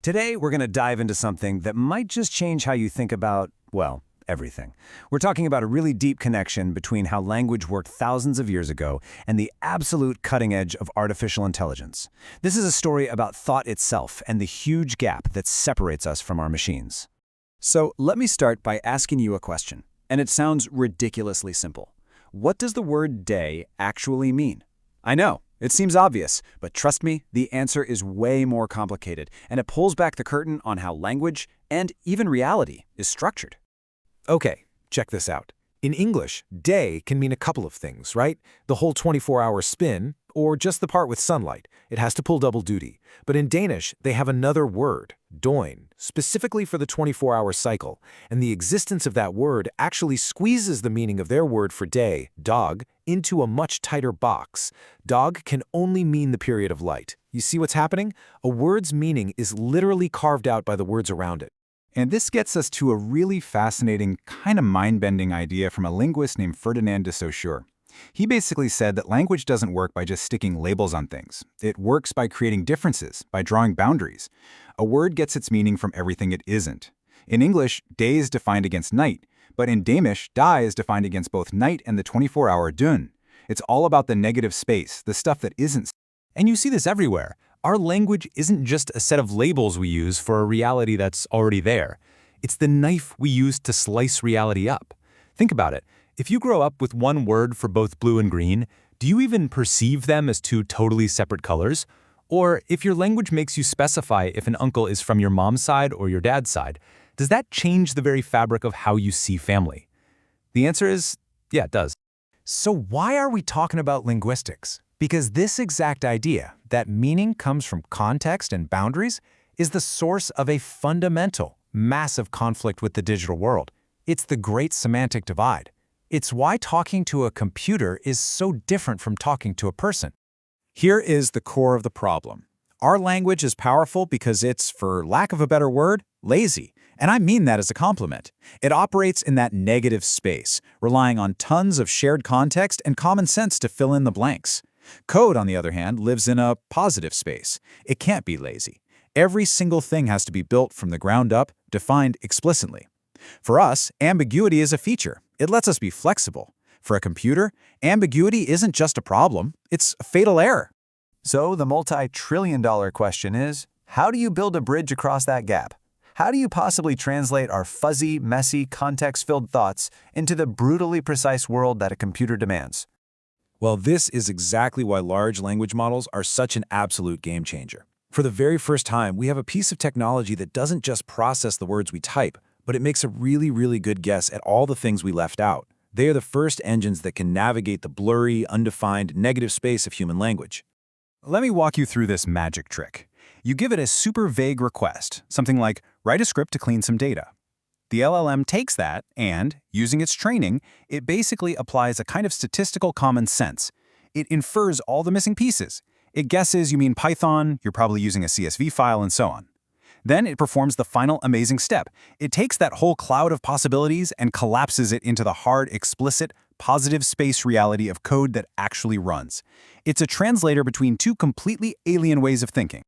Today, we're going to dive into something that might just change how you think about, well, everything. We're talking about a really deep connection between how language worked thousands of years ago and the absolute cutting edge of artificial intelligence. This is a story about thought itself and the huge gap that separates us from our machines. So let me start by asking you a question, and it sounds ridiculously simple. What does the word day actually mean? I know, it seems obvious, but trust me, the answer is way more complicated, and it pulls back the curtain on how language, and even reality, is structured. Okay, check this out. In English, day can mean a couple of things, right? The whole 24-hour spin, or just the part with sunlight. It has to pull double duty. But in Danish, they have another word, døgn, specifically for the 24-hour cycle, and the existence of that word actually squeezes the meaning of their word for day, dag, into a much tighter box. Dag can only mean the period of light. You see what's happening? A word's meaning is literally carved out by the words around it. And this gets us to a really fascinating, kind of mind-bending idea from a linguist named Ferdinand de Saussure. He basically said that language doesn't work by just sticking labels on things. It works by creating differences, by drawing boundaries. A word gets its meaning from everything it isn't. In English, day is defined against night, but in Danish, dag is defined against both night and the 24-hour døgn. It's all about the negative space, the stuff that isn't. And you see this everywhere. Our language isn't just a set of labels we use for a reality that's already there. It's the knife we use to slice reality up. Think about it. If you grow up with one word for both blue and green, do you even perceive them as two totally separate colors? Or if your language makes you specify if an uncle is from your mom's side or your dad's side, does that change the very fabric of how you see family? The answer is, yeah, it does. So why are we talking about linguistics? Because this exact idea, that meaning comes from context and boundaries, is the source of a fundamental, massive conflict with the digital world. It's the great semantic divide. It's why talking to a computer is so different from talking to a person. Here is the core of the problem. Our language is powerful because it's, for lack of a better word, lazy. And I mean that as a compliment. It operates in that negative space, relying on tons of shared context and common sense to fill in the blanks. Code, on the other hand, lives in a positive space. It can't be lazy. Every single thing has to be built from the ground up, defined explicitly. For us, ambiguity is a feature. It lets us be flexible. For a computer, ambiguity isn't just a problem, it's a fatal error. So the multi-trillion-dollar question is, how do you build a bridge across that gap? How do you possibly translate our fuzzy, messy, context-filled thoughts into the brutally precise world that a computer demands? Well, this is exactly why large language models are such an absolute game changer. For the very first time, we have a piece of technology that doesn't just process the words we type, but it makes a really, really good guess at all the things we left out. They are the first engines that can navigate the blurry, undefined, negative space of human language. Let me walk you through this magic trick. You give it a super vague request, something like, write a script to clean some data. The LLM takes that and, using its training, it basically applies a kind of statistical common sense. It infers all the missing pieces. It guesses you mean Python, you're probably using a CSV file, and so on. Then it performs the final amazing step. It takes that whole cloud of possibilities and collapses it into the hard, explicit, positive space reality of code that actually runs. It's a translator between two completely alien ways of thinking.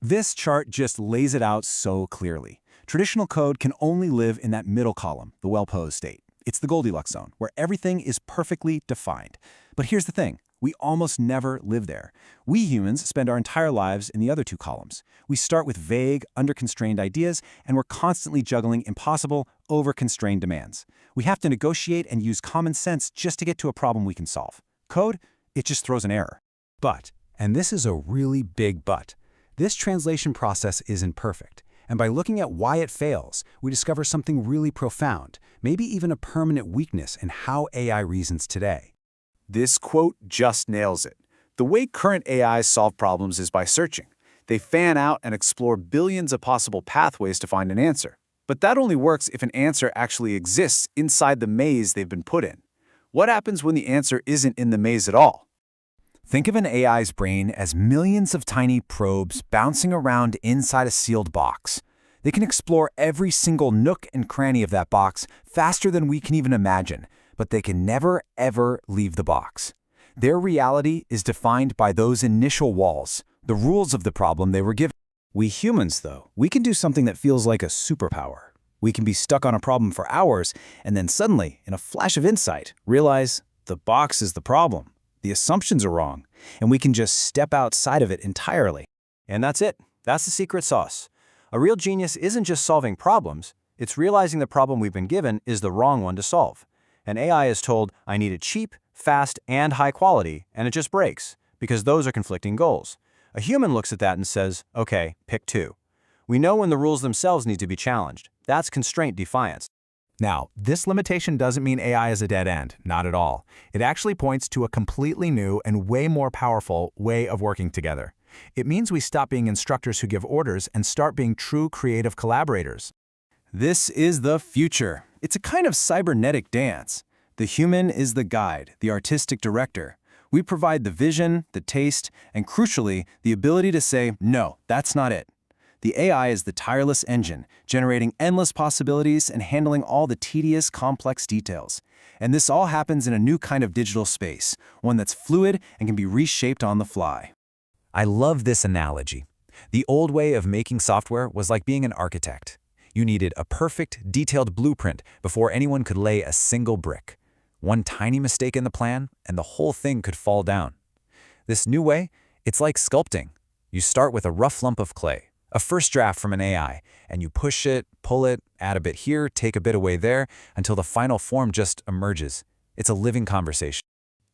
This chart just lays it out so clearly. Traditional code can only live in that middle column, the well-posed state. It's the Goldilocks zone, where everything is perfectly defined. But here's the thing. We almost never live there. We humans spend our entire lives in the other two columns. We start with vague, under-constrained ideas, and we're constantly juggling impossible, over-constrained demands. We have to negotiate and use common sense just to get to a problem we can solve. Code, it just throws an error. But, and this is a really big but, this translation process isn't perfect. And by looking at why it fails, we discover something really profound, maybe even a permanent weakness in how AI reasons today. This quote just nails it. The way current AIs solve problems is by searching. They fan out and explore billions of possible pathways to find an answer. But that only works if an answer actually exists inside the maze they've been put in. What happens when the answer isn't in the maze at all? Think of an AI's brain as millions of tiny probes bouncing around inside a sealed box. They can explore every single nook and cranny of that box faster than we can even imagine, but they can never, ever leave the box. Their reality is defined by those initial walls, the rules of the problem they were given. We humans, though, we can do something that feels like a superpower. We can be stuck on a problem for hours and then suddenly, in a flash of insight, realize the box is the problem. The assumptions are wrong, and we can just step outside of it entirely. And that's it. That's the secret sauce. A real genius isn't just solving problems, it's realizing the problem we've been given is the wrong one to solve. An AI is told, I need it cheap, fast, and high quality, and it just breaks, because those are conflicting goals. A human looks at that and says, okay, pick two. We know when the rules themselves need to be challenged. That's constraint defiance. Now, this limitation doesn't mean AI is a dead end, not at all. It actually points to a completely new and way more powerful way of working together. It means we stop being instructors who give orders and start being true creative collaborators. This is the future. It's a kind of cybernetic dance. The human is the guide, the artistic director. We provide the vision, the taste, and crucially, the ability to say, no, that's not it. The AI is the tireless engine, generating endless possibilities and handling all the tedious, complex details. And this all happens in a new kind of digital space, one that's fluid and can be reshaped on the fly. I love this analogy. The old way of making software was like being an architect. You needed a perfect, detailed blueprint before anyone could lay a single brick. One tiny mistake in the plan, and the whole thing could fall down. This new way, it's like sculpting. You start with a rough lump of clay, a first draft from an AI, and you push it, pull it, add a bit here, take a bit away there, until the final form just emerges. It's a living conversation.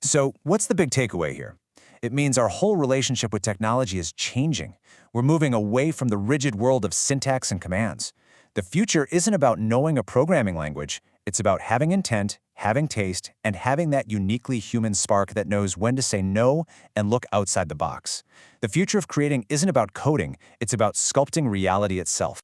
So, what's the big takeaway here? It means our whole relationship with technology is changing. We're moving away from the rigid world of syntax and commands. The future isn't about knowing a programming language. It's about having intent, having taste, and having that uniquely human spark that knows when to say no and look outside the box. The future of creating isn't about coding, it's about sculpting reality itself.